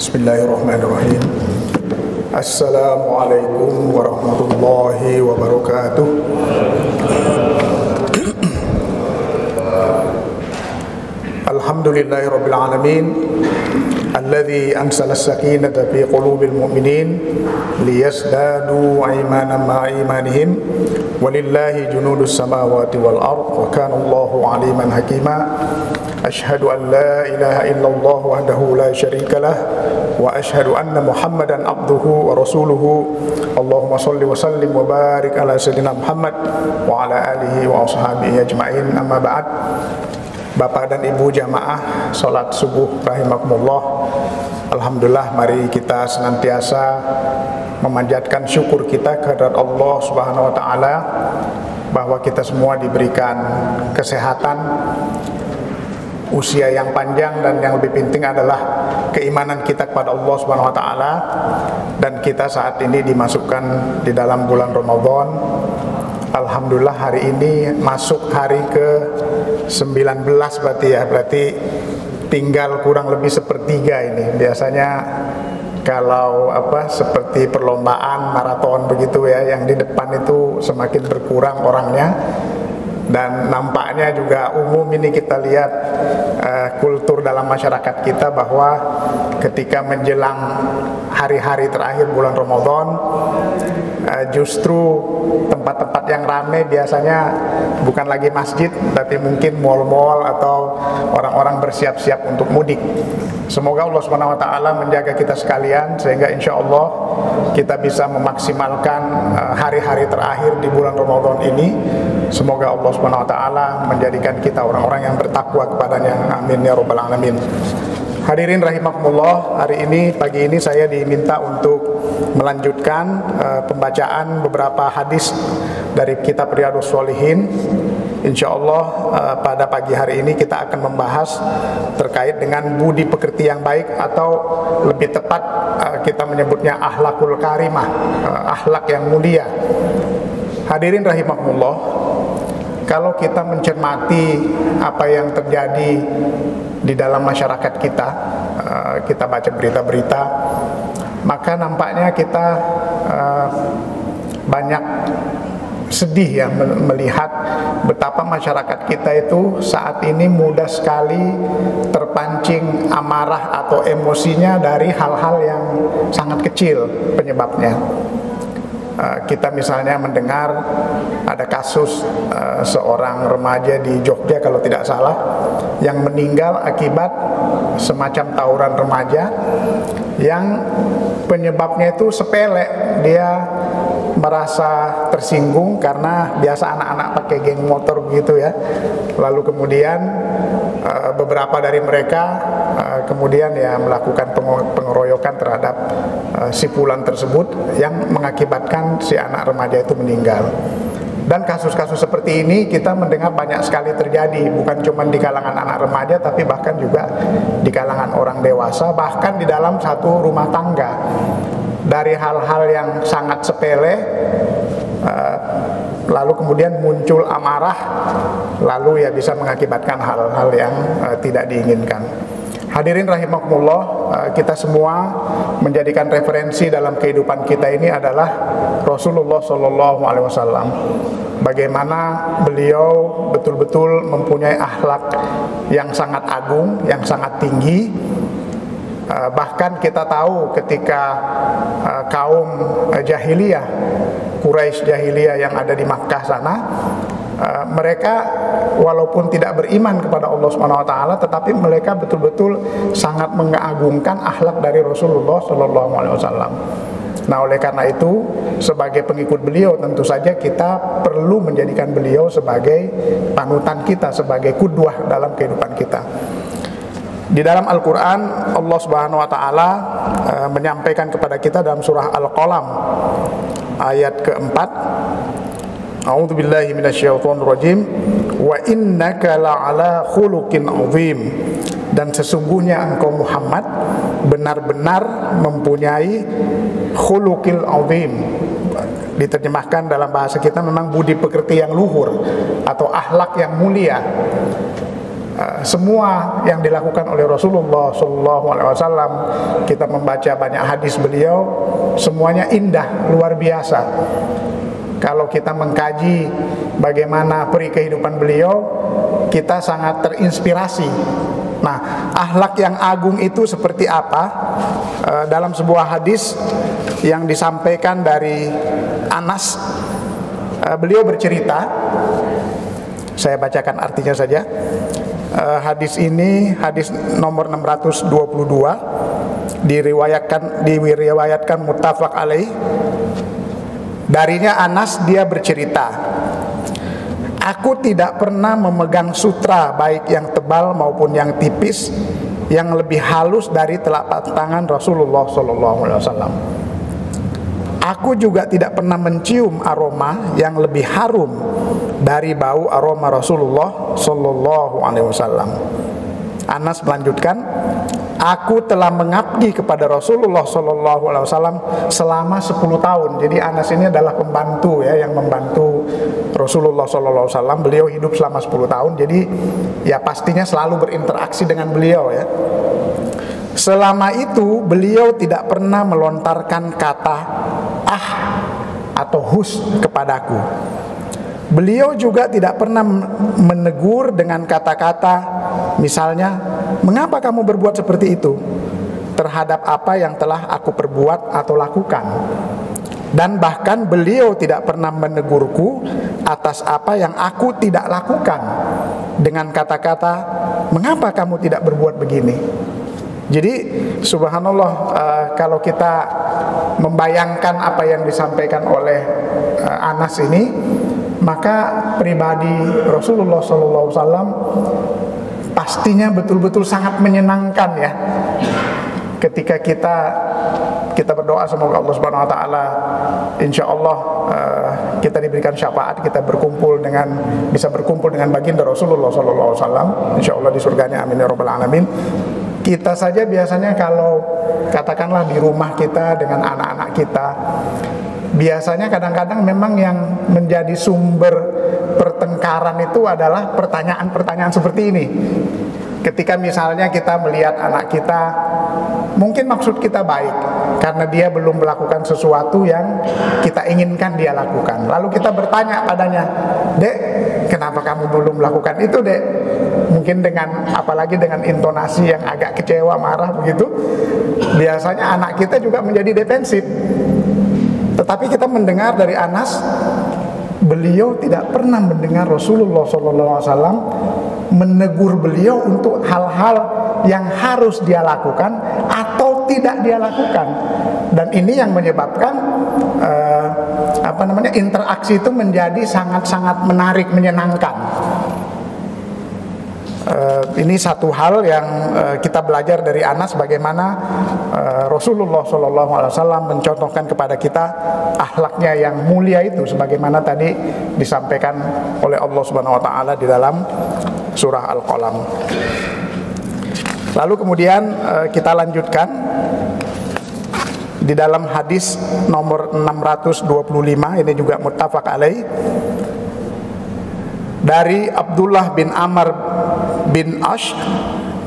Bismillahirrahmanirrahim. Assalamualaikum warahmatullahi wabarakatuh. Alhamdulillahirabbil alamin. Alladzi anzala as-sakinata fi qulubil mu'minin liyazdadu imanan ma'a imanihim walillahi junudus samawati wal ard wa kana Allahu aliman hakima. Asyhadu an la ilaha illallah wahdahu la syarika lah wa asyhadu anna Muhammadan abduhu wa rasuluhu. Allahumma shalli wa sallim wa barik ala sayyidina Muhammad wa ala alihi wa ashabihi ajma'in. Amma ba'd. Bapak dan Ibu jamaah salat subuh rahimakumullah. Alhamdulillah, mari kita senantiasa memanjatkan syukur kita kehadirat Allah Subhanahu wa taala bahwa kita semua diberikan kesehatan, usia yang panjang, dan yang lebih penting adalah keimanan kita kepada Allah Subhanahu wa taala, dan kita saat ini dimasukkan di dalam bulan Ramadan. Alhamdulillah, hari ini masuk hari ke-19 berarti tinggal kurang lebih sepertiga ini. Biasanya kalau seperti perlombaan maraton begitu ya, yang di depan itu semakin berkurang orangnya. Dan nampaknya juga umum ini kita lihat kultur dalam masyarakat kita bahwa ketika menjelang hari-hari terakhir bulan Ramadan, justru tempat-tempat yang ramai biasanya bukan lagi masjid, tapi mungkin mal-mal atau orang-orang bersiap-siap untuk mudik. Semoga Allah Subhanahu wa taala menjaga kita sekalian sehingga insya Allah kita bisa memaksimalkan hari-hari terakhir di bulan Ramadan ini. Semoga Allah Subhanahu wa taala menjadikan kita orang-orang yang bertakwa kepadanya. Amin ya rabbal alamin. Hadirin rahimakumullah, hari ini pagi ini saya diminta untuk melanjutkan pembacaan beberapa hadis dari kitab Riyadhus Shalihin. Insyaallah pada pagi hari ini kita akan membahas terkait dengan budi pekerti yang baik, atau lebih tepat kita menyebutnya akhlakul karimah, akhlak yang mulia. Hadirin rahimakumullah, kalau kita mencermati apa yang terjadi di dalam masyarakat kita, kita baca berita-berita, maka nampaknya kita banyak sedih ya melihat betapa masyarakat kita itu saat ini mudah sekali terpancing amarah atau emosinya dari hal-hal yang sangat kecil penyebabnya. Kita misalnya mendengar ada kasus seorang remaja di Jogja kalau tidak salah yang meninggal akibat semacam tawuran remaja yang penyebabnya itu sepele. Dia merasa tersinggung karena biasa anak-anak pakai geng motor begitu ya. Lalu kemudian beberapa dari mereka kemudian ya melakukan pengeroyokan terhadap si fulan tersebut yang mengakibatkan si anak remaja itu meninggal. Dan kasus-kasus seperti ini kita mendengar banyak sekali terjadi, bukan cuma di kalangan anak remaja, tapi bahkan juga di kalangan orang dewasa, bahkan di dalam satu rumah tangga. Dari hal-hal yang sangat sepele, lalu kemudian muncul amarah, lalu ya bisa mengakibatkan hal-hal yang tidak diinginkan. Hadirin rahimakumullah, kita semua menjadikan referensi dalam kehidupan kita ini adalah Rasulullah SAW. Bagaimana beliau betul-betul mempunyai akhlak yang sangat agung, yang sangat tinggi. Bahkan kita tahu ketika kaum jahiliyah, Quraisy jahiliyah yang ada di Makkah sana, mereka walaupun tidak beriman kepada Allah Subhanahu wa taala, tetapi mereka betul-betul sangat mengagungkan akhlak dari Rasulullah sallallahu alaihi wasallam. Nah, oleh karena itu sebagai pengikut beliau tentu saja kita perlu menjadikan beliau sebagai panutan kita, sebagai qudwah dalam kehidupan kita. Di dalam Al-Qur'an Allah Subhanahu wa taala menyampaikan kepada kita dalam surah Al-Qalam ayat keempat, A'udzubillahi minasyaitonirrajim, wa innaka la'ala khuluqin 'azim. Dan sesungguhnya engkau Muhammad benar-benar mempunyai khuluqil 'azim. Diterjemahkan dalam bahasa kita memang budi pekerti yang luhur atau akhlak yang mulia. semua yang dilakukan oleh Rasulullah SAW, kita membaca banyak hadis beliau, semuanya indah, luar biasa. Kalau kita mengkaji bagaimana peri kehidupan beliau, kita sangat terinspirasi. Nah, akhlak yang agung itu seperti apa? Dalam sebuah hadis yang disampaikan dari Anas, beliau bercerita, saya bacakan artinya saja. Hadis ini hadis nomor 622, diriwayatkan muttafaq alaih. Darinya Anas, dia bercerita, aku tidak pernah memegang sutra baik yang tebal maupun yang tipis yang lebih halus dari telapak tangan Rasulullah SAW. Aku juga tidak pernah mencium aroma yang lebih harum dari bau aroma Rasulullah SAW. Anas melanjutkan, aku telah mengabdi kepada Rasulullah SAW selama 10 tahun. Jadi Anas ini adalah pembantu ya, yang membantu Rasulullah SAW. Beliau hidup selama 10 tahun, jadi ya pastinya selalu berinteraksi dengan beliau ya. Selama itu beliau tidak pernah melontarkan kata ah atau hus kepadaku. Beliau juga tidak pernah menegur dengan kata-kata, misalnya, mengapa kamu berbuat seperti itu terhadap apa yang telah aku perbuat atau lakukan. Dan bahkan beliau tidak pernah menegurku atas apa yang aku tidak lakukan dengan kata-kata, mengapa kamu tidak berbuat begini. Jadi subhanallah, kalau kita membayangkan apa yang disampaikan oleh Anas ini, maka pribadi Rasulullah SAW pastinya betul-betul sangat menyenangkan ya. Ketika kita berdoa semoga Allah Subhanahu Wa Taala, insya Allah kita diberikan syafaat, kita bisa berkumpul dengan baginda Rasulullah SAW, insya Allah di surganya, amin ya rabbal alamin. Kita saja biasanya kalau katakanlah di rumah kita dengan anak-anak kita, biasanya kadang-kadang memang yang menjadi sumber pertengkaran itu adalah pertanyaan-pertanyaan seperti ini. Ketika misalnya kita melihat anak kita, mungkin maksud kita baik karena dia belum melakukan sesuatu yang kita inginkan dia lakukan. Lalu kita bertanya padanya, Dek, kenapa kamu belum melakukan itu, Dek? Mungkin apalagi dengan intonasi yang agak kecewa, marah begitu, biasanya anak kita juga menjadi defensif. Tetapi kita mendengar dari Anas, beliau tidak pernah mendengar Rasulullah SAW menegur beliau untuk hal-hal yang harus dia lakukan atau tidak dia lakukan. Dan ini yang menyebabkan interaksi itu menjadi sangat-sangat menarik, menyenangkan. Ini satu hal yang kita belajar dari Anas, bagaimana Rasulullah SAW mencontohkan kepada kita akhlaknya yang mulia itu, sebagaimana tadi disampaikan oleh Allah Subhanahu Wa Taala di dalam surah Al-Qalam. Lalu kemudian kita lanjutkan di dalam hadis nomor 625, ini juga muttafaq alaih, dari Abdullah bin Amr bin Ash,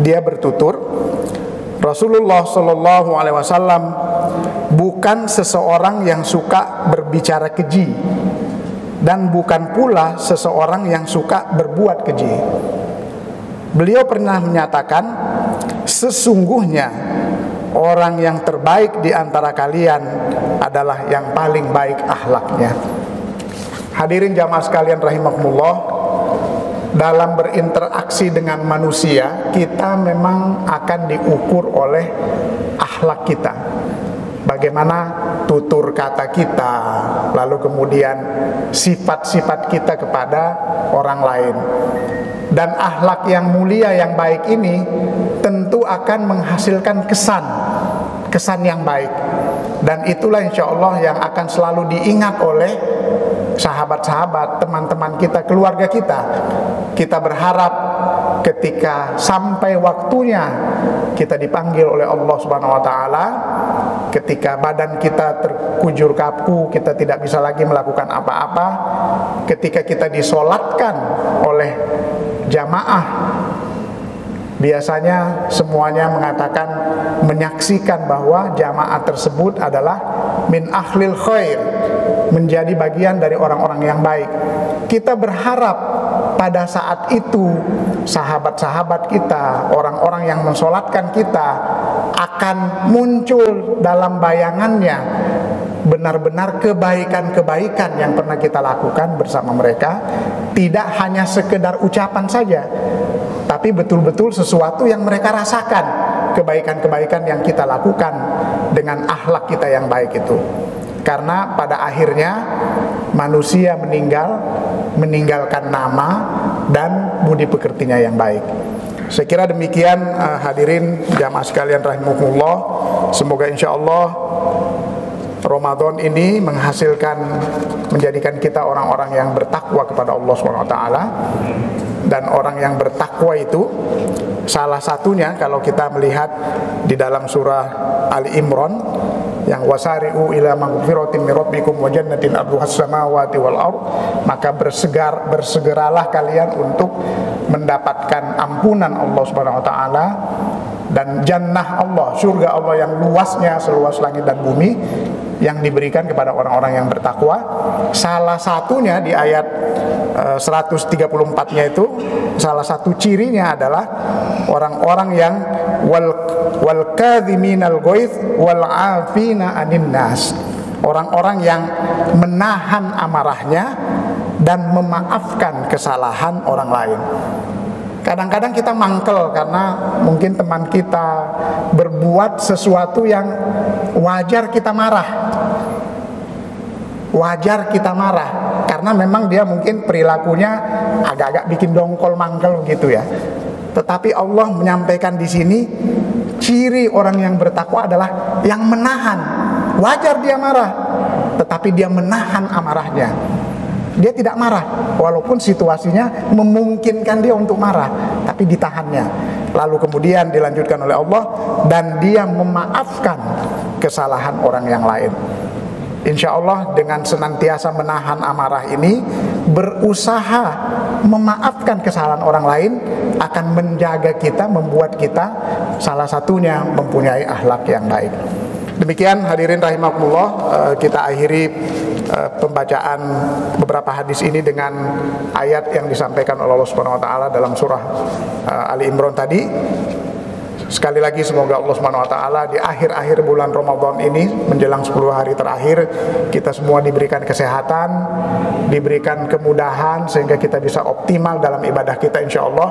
dia bertutur, Rasulullah SAW bukan seseorang yang suka berbicara keji, dan bukan pula seseorang yang suka berbuat keji. Beliau pernah menyatakan, sesungguhnya orang yang terbaik di antara kalian adalah yang paling baik akhlaknya. Hadirin jamaah sekalian rahimakumullah, dalam berinteraksi dengan manusia, kita memang akan diukur oleh akhlak kita. Bagaimana tutur kata kita, lalu kemudian sifat-sifat kita kepada orang lain. Dan akhlak yang mulia, yang baik ini tentu akan menghasilkan kesan yang baik. Dan itulah insya Allah yang akan selalu diingat oleh sahabat-sahabat, teman-teman kita, keluarga kita. Kita berharap ketika sampai waktunya kita dipanggil oleh Allah Subhanahu Wa Taala, ketika badan kita terkujur kaku, kita tidak bisa lagi melakukan apa-apa, ketika kita disolatkan oleh jamaah biasanya semuanya mengatakan, menyaksikan bahwa jamaah tersebut adalah min ahlil khair, menjadi bagian dari orang-orang yang baik. Kita berharap pada saat itu sahabat-sahabat kita, orang-orang yang mensolatkan kita, akan muncul dalam bayangannya benar-benar kebaikan-kebaikan yang pernah kita lakukan bersama mereka. Tidak hanya sekedar ucapan saja, tapi betul-betul sesuatu yang mereka rasakan, kebaikan-kebaikan yang kita lakukan dengan akhlak kita yang baik itu. Karena pada akhirnya manusia meninggalkan nama dan budi pekertinya yang baik. Saya kira demikian, hadirin jamaah sekalian rahimakumullah. Semoga insya Allah Ramadan ini menjadikan kita orang-orang yang bertakwa kepada Allah SWT. Dan orang yang bertakwa itu salah satunya, kalau kita melihat di dalam surah Ali Imran yang wasari'u ila maghfiratin min rabbikum wa jannatin arduhas samawati wal ard, maka bersegeralah kalian untuk mendapatkan ampunan Allah Subhanahu wa taala dan jannah Allah, surga Allah yang luasnya seluas langit dan bumi, yang diberikan kepada orang-orang yang bertakwa. Salah satunya di ayat 134-nya itu, salah satu cirinya adalah orang-orang yang wal kadhiminal ghaidz wal 'afina 'anil nas, orang-orang yang menahan amarahnya dan memaafkan kesalahan orang lain. Kadang-kadang kita mangkel karena mungkin teman kita berbuat sesuatu yang wajar kita marah. Wajar kita marah karena memang dia mungkin perilakunya agak-agak bikin dongkol mangkel gitu ya. Tetapi Allah menyampaikan di sini ciri orang yang bertakwa adalah yang menahan. Wajar dia marah, tetapi dia menahan amarahnya. Dia tidak marah walaupun situasinya memungkinkan dia untuk marah, tapi ditahannya. Lalu kemudian dilanjutkan oleh Allah, dan dia memaafkan kesalahan orang yang lain. Insya Allah dengan senantiasa menahan amarah ini, berusaha memaafkan kesalahan orang lain, akan menjaga kita, membuat kita salah satunya mempunyai akhlak yang baik. Demikian hadirin rahimakumullah, kita akhiri pembacaan beberapa hadis ini dengan ayat yang disampaikan oleh Allah Subhanahu wa taala dalam surah Ali Imran tadi. Sekali lagi semoga Allah Subhanahu wa taala di akhir-akhir bulan Ramadan ini menjelang 10 hari terakhir kita semua diberikan kesehatan, diberikan kemudahan sehingga kita bisa optimal dalam ibadah kita insyaallah.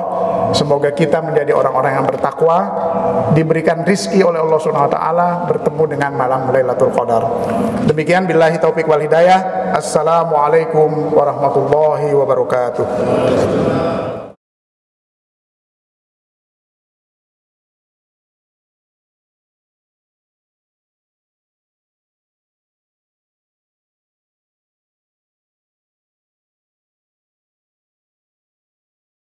Semoga kita menjadi orang-orang yang bertakwa, diberikan rizki oleh Allah Subhanahu wa taala bertemu dengan malam Lailatul Qadar. Demikian, billahi taufik wal hidayah. Assalamualaikum warahmatullahi wabarakatuh.